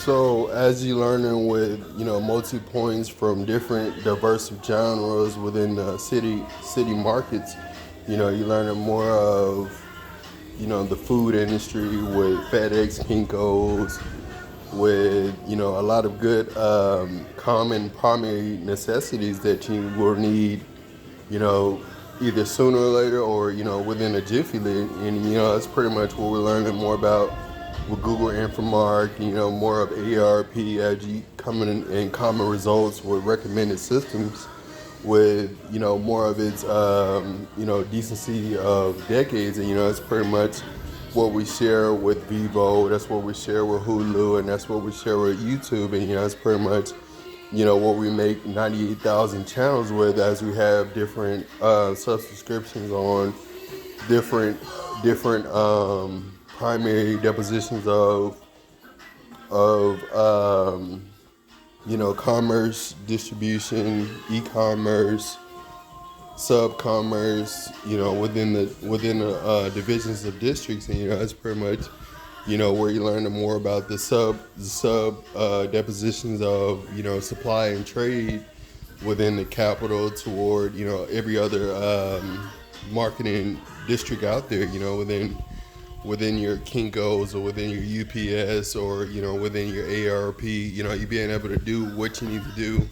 So as you learning with multi points from different diverse genres within the city markets, you're learning more of the food industry with FedEx, Kinko's, with a lot of good common primary necessities that you will need, you know, either sooner or later or within a jiffy. And that's pretty much what we're learning more about with Google Infomark. More of ARP as you coming in common results with recommended systems with more of its decency of decades. And it's pretty much what we share with Vivo, that's what we share with Hulu, and that's what we share with YouTube. And it's pretty much what we make 98,000 channels with, as we have different subscriptions on different primary depositions of commerce, distribution, e-commerce, sub-commerce, within the divisions of districts. And that's pretty much where you learn more about the sub depositions of supply and trade within the capital toward every other marketing district out there. Within your Kinko's or within your UPS or within your ARP. You being able to do what you need to do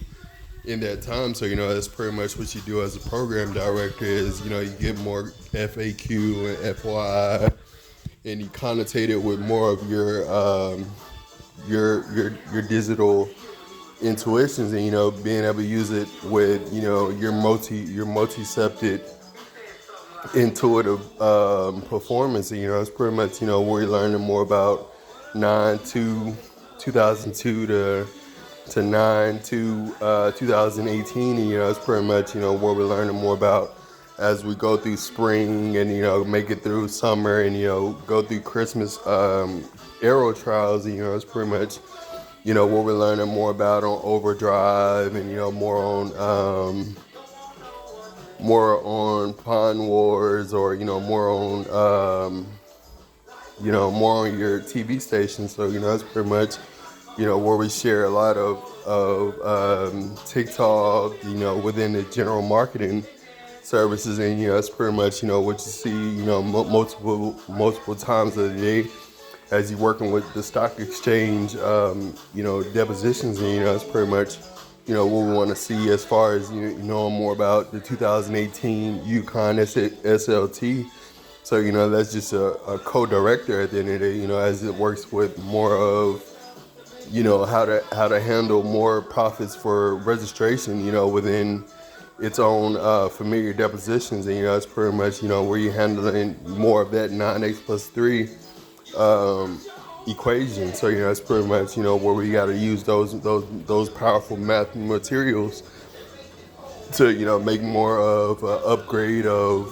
in that time. So that's pretty much what you do as a program director. Is you get more FAQ and FYI, and you connotate it with more of your digital intuitions, and being able to use it with your multi-septed intuitive performance. And it's pretty much where you're learning more about 2002 to 2018. And it's pretty much where we're learning more about as we go through spring and make it through summer and go through Christmas aero trials. And it's pretty much what we're learning more about on overdrive, and more on Pine Wars, or more on more on your TV station. So that's pretty much where we share a lot of TikTok within the general marketing services. And that's pretty much what you see multiple times of the day as you're working with the stock exchange depositions. And that's pretty much what we want to see as far as knowing more about the 2018 Yukon SLT. So that's just a co-director at the end of the day, as it works with more of how to handle more profits for registration within its own familiar depositions. And that's pretty much where you're handling more of that 9x plus 3 equation. So that's pretty much where we got to use those powerful math materials to make more of an upgrade of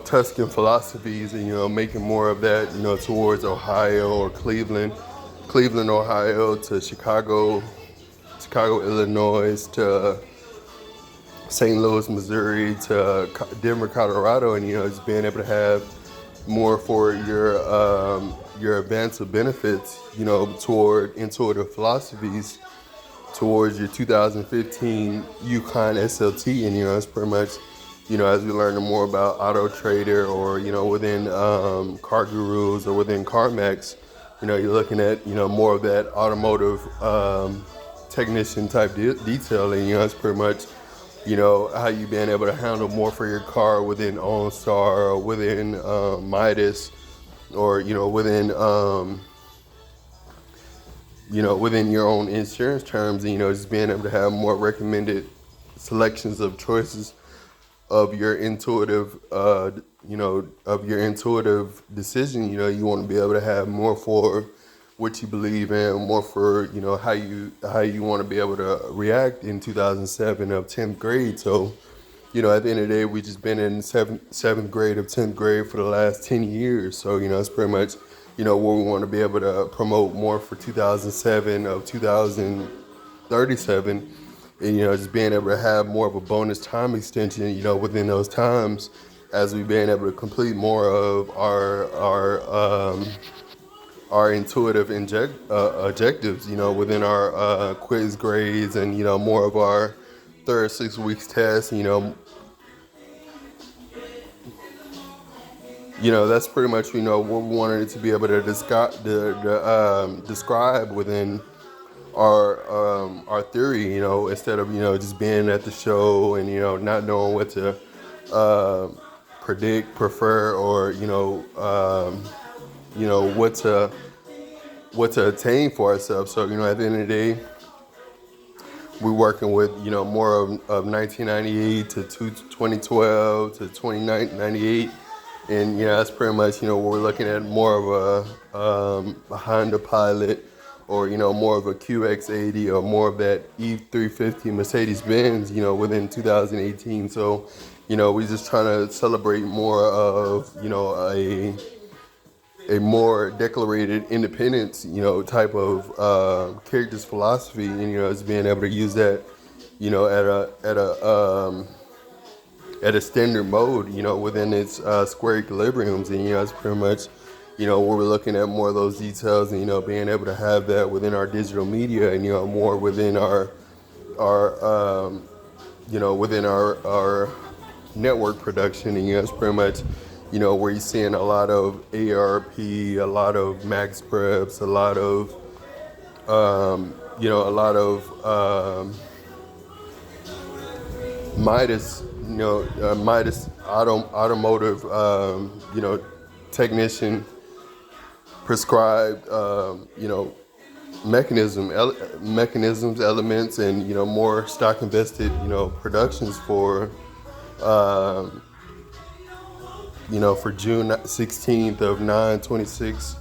Tuscan philosophies, and making more of that towards Ohio or Cleveland, Ohio, to Chicago, Illinois, to St. Louis, Missouri, to Denver, Colorado. And just being able to have more for your advance of benefits, toward intuitive philosophies towards your 2015 Yukon SLT. And it's pretty much as we learn more about Auto Trader, or within Car Gurus, or within CarMax, you're looking at more of that automotive technician type detailing. It's pretty much how you being able to handle more for your car within OnStar, or within Midas, or within your own insurance terms. And just being able to have more recommended selections of choices of your intuitive decision. You want to be able to have more for what you believe in, more for how you want to be able to react in 2007 of 10th grade. So at the end of the day, we just been in seventh grade of 10th grade for the last 10 years. So it's pretty much where we want to be able to promote more for 2007 of 2037. And just being able to have more of a bonus time extension within those times, as we've been able to complete more of our our intuitive objectives, within our quiz grades, and more of our third 6 weeks tests. That's pretty much what we wanted it to be able to describe within our theory. Instead of just being at the show and not knowing what to uh, predict, prefer, or what to attain for ourselves. So at the end of the day, we're working with more of 1998 to 2012 to 2098, and that's pretty much what we're looking at, more of a Honda Pilot, or more of a QX80, or more of that E350 Mercedes Benz within 2018. So we're just trying to celebrate more of a more declarated independence, type of character's philosophy, and as being able to use that, at a standard mode, within its square equilibriums, and it's pretty much, where we're looking at more of those details, and being able to have that within our digital media, and more within our within our network production, and it's pretty much where you're seeing a lot of ARP, a lot of max preps, a lot of Midas, Midas automotive, technician prescribed, mechanisms, elements, and more stock invested, productions for, for June 16th of 9/26,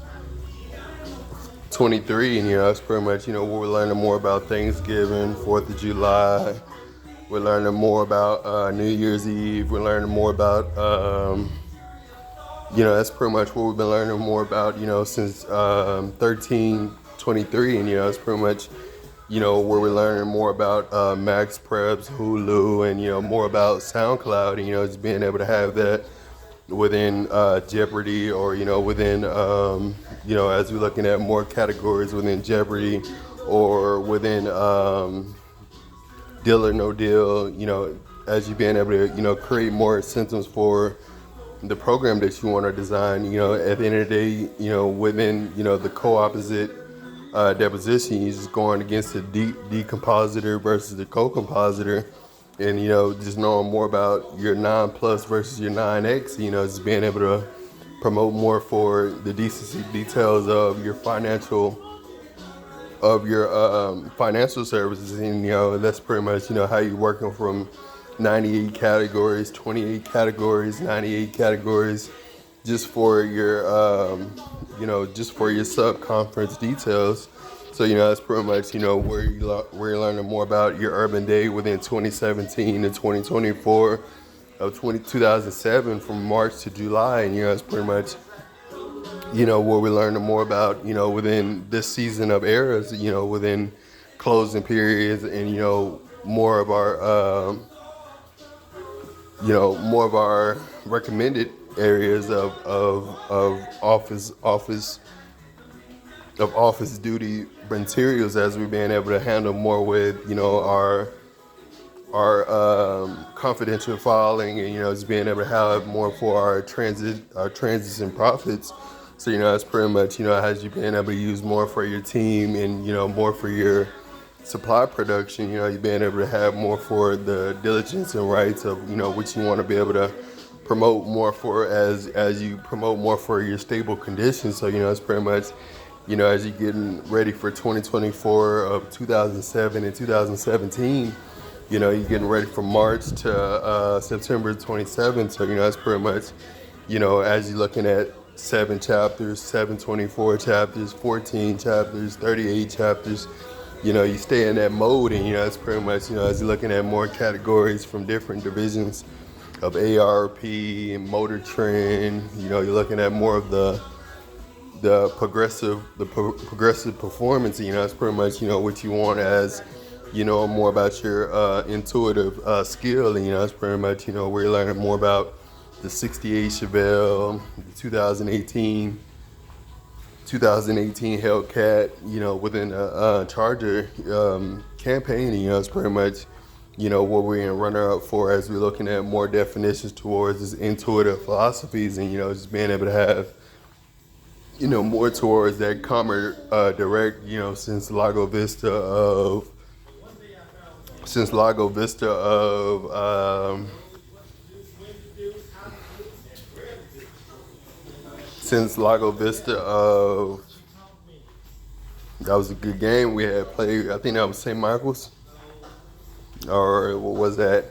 23, and that's pretty much where we're learning more about Thanksgiving, 4th of July. We're learning more about New Year's Eve. We're learning more about that's pretty much what we've been learning more about since 13/23, and it's pretty much where we're learning more about Max Preps, Hulu, and more about SoundCloud, and just being able to have that within Jeopardy, or within as we're looking at more categories within Jeopardy, or within Deal or No Deal, as you being able to create more symptoms for the program that you want to design. At the end of the day, within the co-opposite deposition, you're just going against the decompositor versus the co-compositor, and just knowing more about your 9 plus versus your 9X, just being able to promote more for the decency details of your financial services, and that's pretty much how you're working from 98 categories, 28 categories, 98 categories, just for your just for your sub-conference details. So that's pretty much where you're learning more about your urban day within 2017 and 2024 of 2007, from March to July, and it's pretty much where we're learning more about within this season of eras, within closing periods, and more of our more of our recommended areas of office duty materials, as we've been able to handle more with our confidential filing, and just being able to have more for our transits and profits. So that's pretty much as you've been able to use more for your team, and more for your supply production. You've been able to have more for the diligence and rights of what you want to be able to promote more for, as you promote more for your stable conditions. So it's pretty much as you're getting ready for 2024 of 2007 and 2017, you're getting ready from March to September 27th. So that's pretty much as you're looking at 7 chapters, 724 chapters, 14 chapters, 38 chapters, you stay in that mode, and it's pretty much as you're looking at more categories from different divisions of ARP and Motor Trend, you're looking at more of the progressive performance. It's pretty much what you want, as more about your intuitive skill, and it's pretty much where you're learning more about the 68 Chevelle, the 2018 2018 Hellcat, within the Charger campaign. It's pretty much, what we're in runner up for as we're looking at more definitions towards this intuitive philosophies and, just being able to have, more towards that calmer direct, since Lago Vista of, since Lago Vista of, that was a good game. We had played, I think that was St. Michael's, or what was that?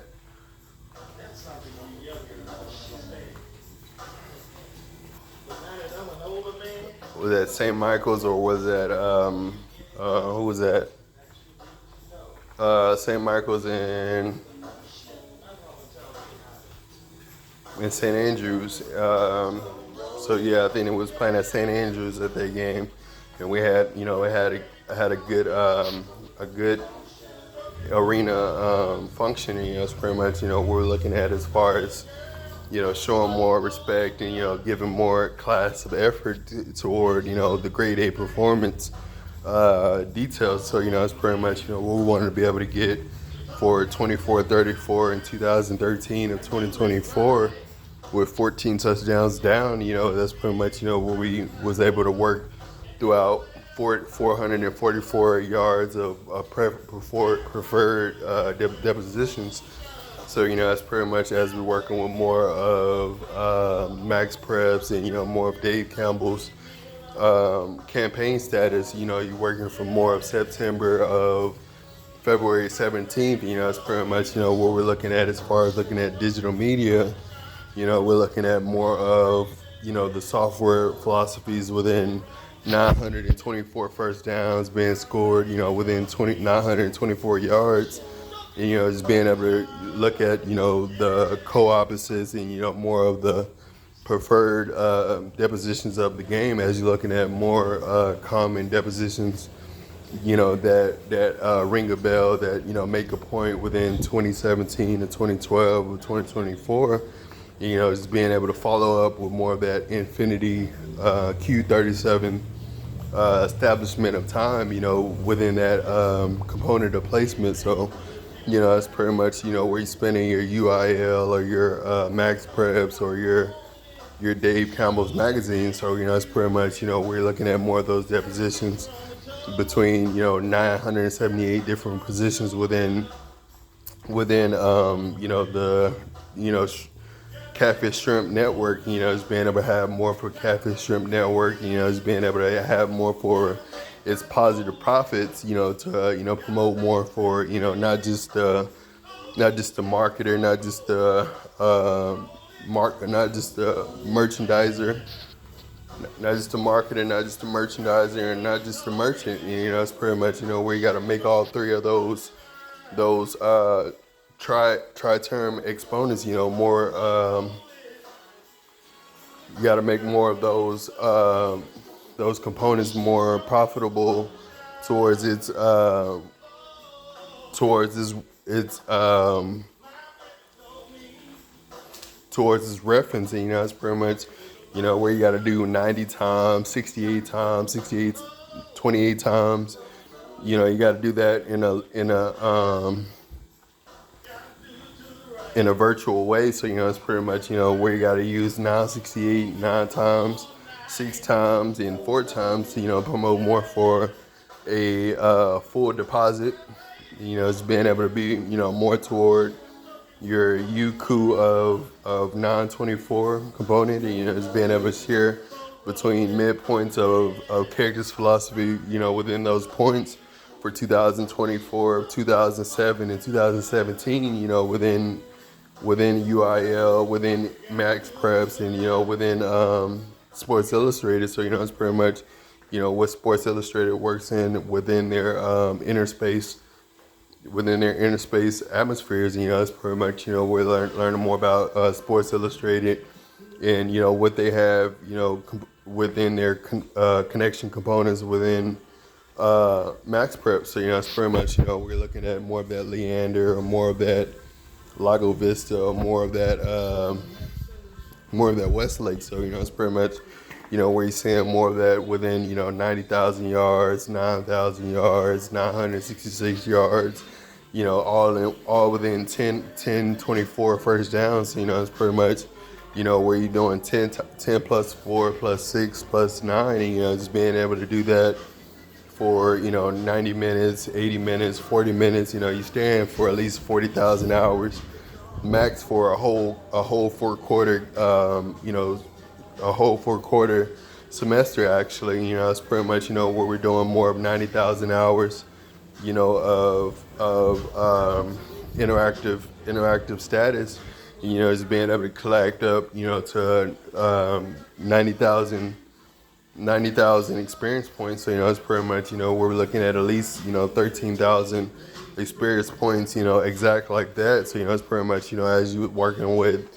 Was that St. Michael's or was that, who was that? St. Michael's in St. Andrews. So yeah, I think it was playing at St. Andrews at that game, and we had, it had a good arena functioning. It's pretty much, what we're looking at as far as, showing more respect and, giving more class of effort toward, the grade A performance details. So, it's pretty much, what we wanted to be able to get for 24-34 in 2013 of 2024 with 14 touchdowns down. That's pretty much, what we was able to work throughout 444 yards of preferred depositions. So, that's pretty much as we're working with more of Max Preps and, more of Dave Campbell's campaign status. You're working from more of September of February 17th. It's pretty much, what we're looking at as far as looking at digital media. We're looking at more of, the software philosophies within 924 first downs being scored, within 924 yards. And, just being able to look at, the co-opposites and, more of the preferred depositions of the game as you're looking at more common depositions, that ring a bell, that, make a point within 2017 to 2012 or 2024. Just being able to follow up with more of that infinity Q37 establishment of time, within that component of placement. So, it's pretty much, where you're spending your UIL or your Max Preps or your Dave Campbell's magazine. So, it's pretty much, we're looking at more of those depositions between, 978 different positions within the, Catfish Shrimp Network. Just being able to have more for Catfish Shrimp Network, just being able to have more for its positive profits, to, promote more for, not just the marketer, not just the not just the merchandiser, not just the marketer, not just the merchandiser, and not just the merchant. It's pretty much, where you got to make all three of those tri-term exponents, more, you got to make more of those components more profitable towards its referencing. It's pretty much, where you got to do 90 times, 68 times, 28 times. You got to do that in a virtual way. So, it's pretty much, where you got to use 968 9 times, 6 times, and 4 times to, promote more for a full deposit. It's being able to be, more toward your UQ of 924 component, and, it's being able to share between midpoints of characters philosophy, within those points for 2024, 2007, and 2017, within UIL, within Max Preps, and, within Sports Illustrated. So, it's pretty much, what Sports Illustrated works in within their interspace atmospheres. And, it's pretty much, we're learning more about Sports Illustrated and, what they have, within their connection components within Max Prep. So, it's pretty much, we're looking at more of that Leander or more of that Lago Vista or more of that Westlake. So, it's pretty much, where you're seeing more of that within, 90,000 yards, 9,000 yards, 966 yards, all within 10, 24 first downs. It's pretty much, where you're doing 10 plus 4 plus 6 plus 9, and, just being able to do that for, 90 minutes, 80 minutes, 40 minutes. You're staying for at least 40,000 hours max for a whole 4 quarter, a whole 4 quarter semester. Actually, it's pretty much, where we're doing more of 90,000 hours, of interactive status. Just being able to collect up, to 90,000 experience points. So, it's pretty much, we're looking at least, 13,000 experience points, exact like that. So, it's pretty much, as you working with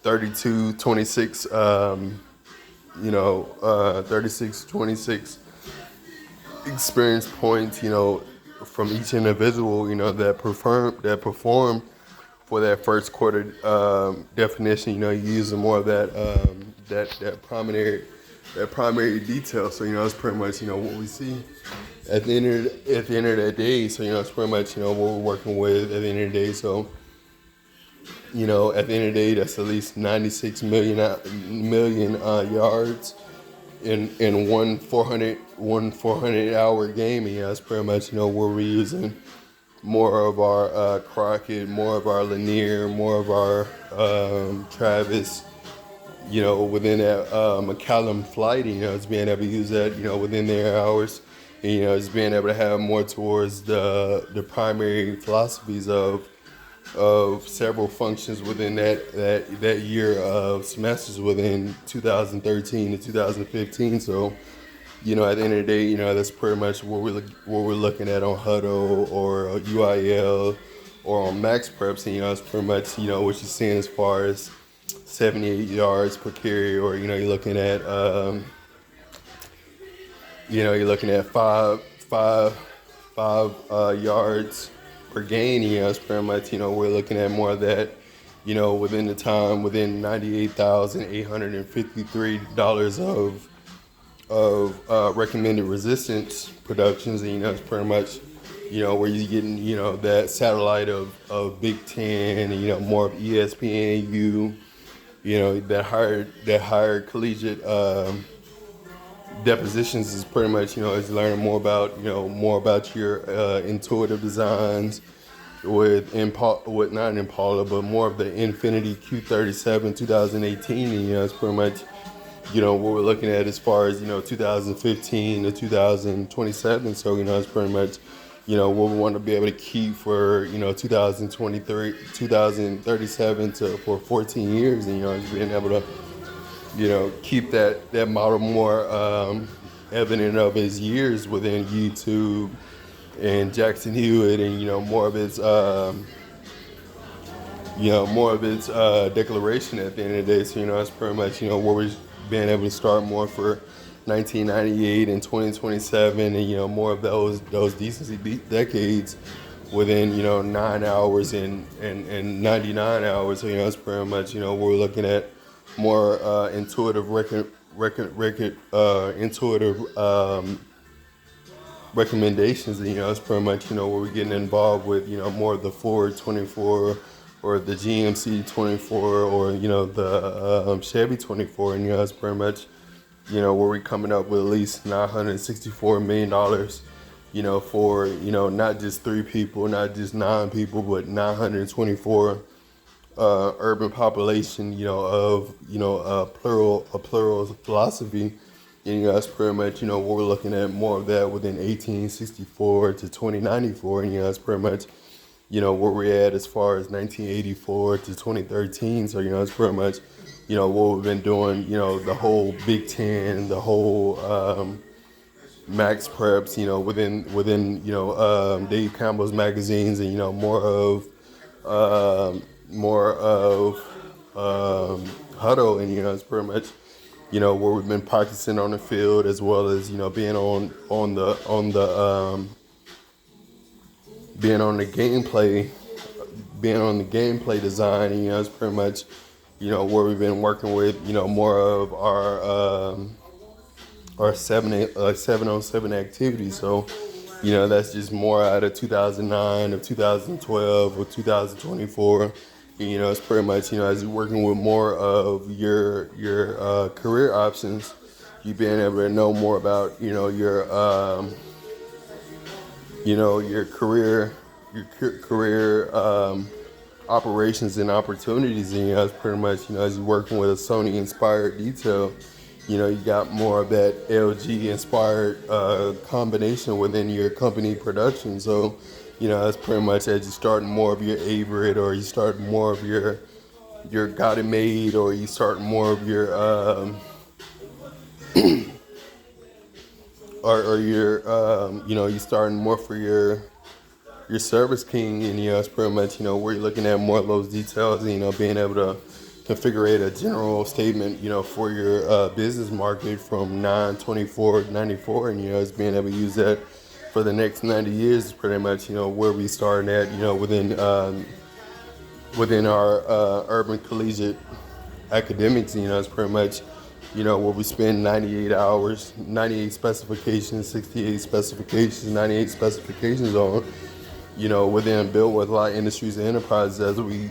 32, 26, 36, 26 experience points, from each individual, that perform for that first quarter definition. You're using more of that primary detail. So, it's pretty much, what we see at the end of that day. So, it's pretty much, what we're working with at the end of the day. So, at the end of the day, that's at least 96 million yards in one 400 hour game. And, that's pretty much, where we're using more of our Crockett, more of our Lanier, more of our Travis, within that McCallum flight. It's being able to use that, within their hours. And, it's being able to have more towards the primary philosophies of several functions within that year of semesters within 2013 to 2015. So, at the end of the day, that's pretty much what we're looking at on Huddle or UIL or on Max Preps. And, it's pretty much, what you're seeing as far as 78 yards per carry, or, you're looking at, five yards per gain. It's pretty much, we're looking at more of that, within the time, within $98,853 of recommended resistance productions. And, it's pretty much, where you're getting, that satellite of Big Ten, and, more of ESPNU, that higher collegiate depositions is pretty much, is learning more about your intuitive designs with not Impala, but more of the Infinity Q37 2018. And, it's pretty much, what we're looking at as far as, 2015 to 2027. So, it's pretty much, what we want to be able to keep for, 2023, 2037 for 14 years. And, just being able to, keep that model more evident of his years within YouTube and Jackson Hewitt, and, more of his declaration at the end of the day. So, it's pretty much, where we're being able to start more for 1998 and 2027, and, more of those decency decades within, 9 hours and 99 hours. So, it's pretty much, we're looking at more intuitive recommendations. And, it's pretty much, where we're getting involved with, more of the Ford 24 or the GMC 24 or, the Chevy 24. And, it's pretty much, where we're coming up with at least $964 million, for, not just 3 people, not just 9 people, but 924 urban population, of, a plural philosophy. And, that's pretty much, what we're looking at more of that within 1864 to 2094. And, that's pretty much, where we're at as far as 1984 to 2013. So, it's pretty much, what we've been doing, the whole Big Ten, the whole Max Preps, within Dave Campbell's magazines, and, more of Huddle. And, it's pretty much, where we've been practicing on the field, as well as, being on the gameplay design. And, it's pretty much, where we've been working with, more of our or 707 activities. So, that's just more out of 2009, of 2012, or 2024. And, it's pretty much, as you're working with more of your career options, you being able to know more about, your career operations and opportunities. And, it's pretty much, as you're working with a Sony inspired detail, you got more of that LG inspired combination within your company production. So, that's pretty much as you start more of your Averett, or you start more of your Got It Made, or you start more of your or your you starting more for your Service King. And it's pretty much where you're looking at more of those details, and being able to configure a general statement for your business market from 9/24/94, and it's being able to use that for the next 90 years is pretty much where we starting at within our urban collegiate academics. It's pretty much where we spend 98 hours, 98 specifications, 68 specifications, 98 specifications on, within built with a lot of industries and enterprises, as we,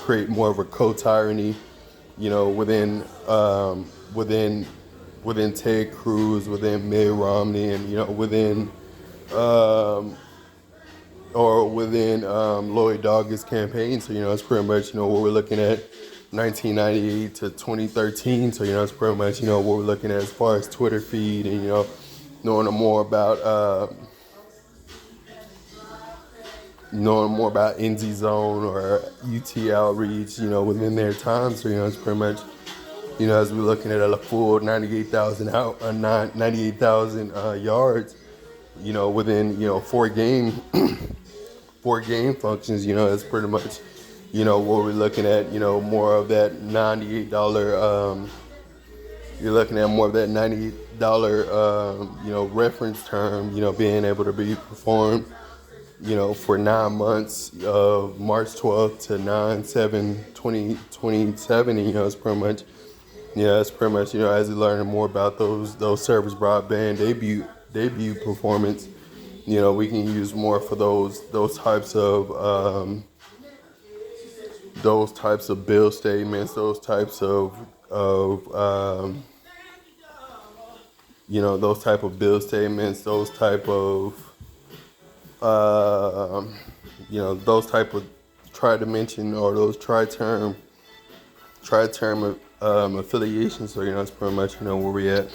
create more of a co-tyranny, within Ted Cruz, within Mitt Romney, and within Lloyd Doggett campaign. So, it's pretty much, what we're looking at 1998 to 2013. So, it's pretty much, what we're looking at as far as Twitter feed, and, knowing more about NZ Zone or UT Outreach, within their time. So, it's pretty much, as we're looking at a full 98,000 yards, within, four game functions. That's pretty much, what we're looking at, more of that $98, you're looking at more of that $98, reference term, being able to be performed, for 9 months of March 12th to 9/7/2027. And, it's pretty much, as you're learning more about those service broadband debut performance, we can use more for those types of bill statements, those types of those type of bill statements, those type of those type of tri-dimension, or those tri-term affiliations. So, it's pretty much where we at.